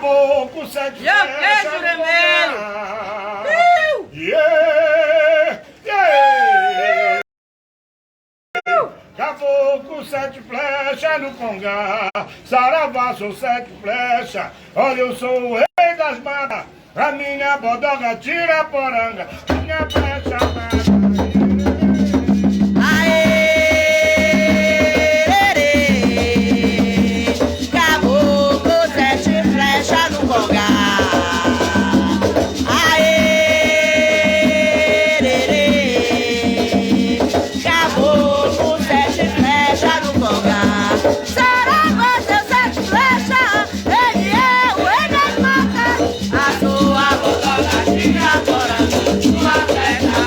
Caboclo sete flechas no Congá. Yeah, yeah. Caboclo sete flechas no Congá. Saravá sou sete flechas. Olha, eu sou o rei das matas. A minha bodoga tira a poranga. Minha flecha mata. Agora, sua festa.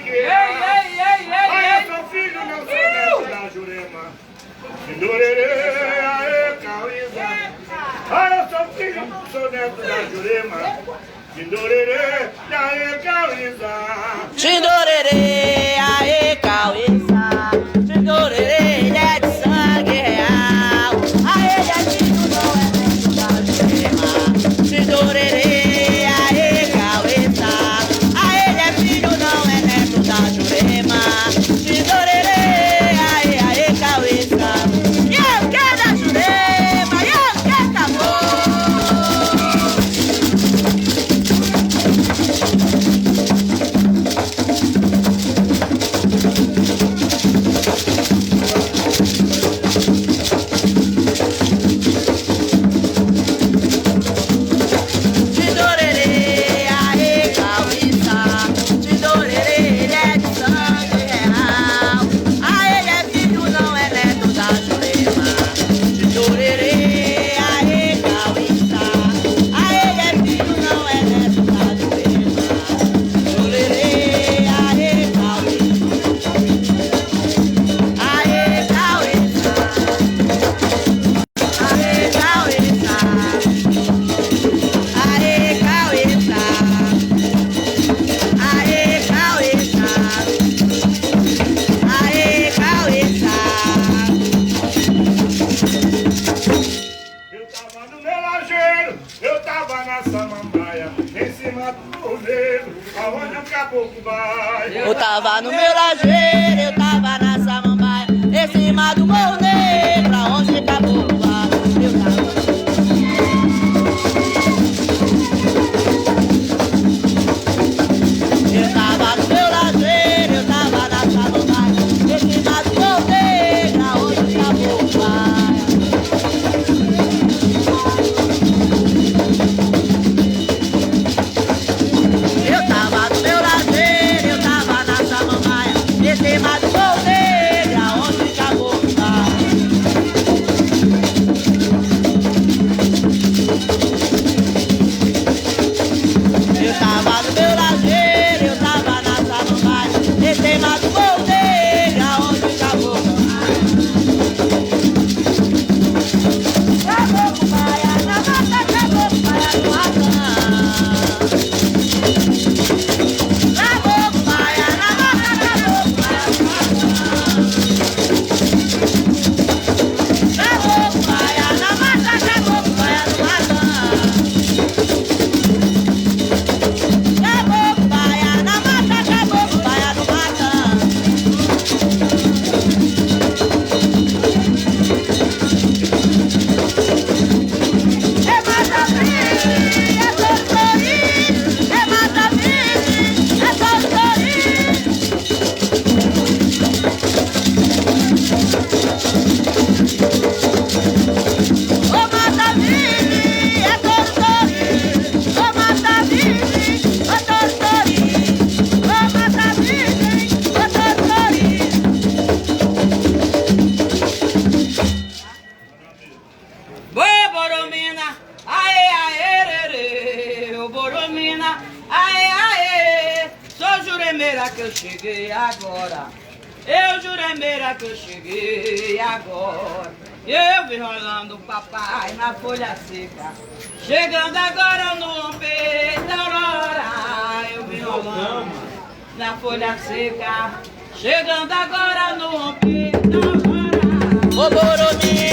chiqueira. Ai, eu sou filho, não sou neto da Jurema. Tindorerê, aê, Cauísa. Ai, eu sou filho, não sou neto da Jurema. Tindorerê, aê, Cauísa. Tindorerê, aê, Cauísa. Tindorerê, ele é de sangue real. Aê, ele é filho, não é neto da Jurema. Tindorerê, aê, Cauísa. Aê, ele é filho, não é neto da Jurema. Tindorerê, aê, aê, Cauísa. E eu quero da Jurema, e eu quero acabou. Eu tava na samambaia, em cima do cordeiro, aonde o caboclo vai. Eu tava no meu lajeiro, eu tava na samambaia, em cima do morro negro, aonde acabou o bar. Eu tava no meu lajeiro, eu tava na samambaia, em cima do morro negro, aonde acabou o bar. Eu tava no meu lazer, eu tava na samambaia, em cima do morro negro, aonde acabou o bar. Eu tava no meu lazer, eu tava na samambaia, em cima do morro negro, aonde acabou o bar. Acabou o baia, na mata, acabou o baia no Atã. Que eu cheguei agora, eu Juremeira que eu cheguei agora. Eu vim rolando o papai na folha seca, chegando agora no peito da aurora. Eu vim rolando na folha seca, chegando agora no peito da aurora. Ô Boromina,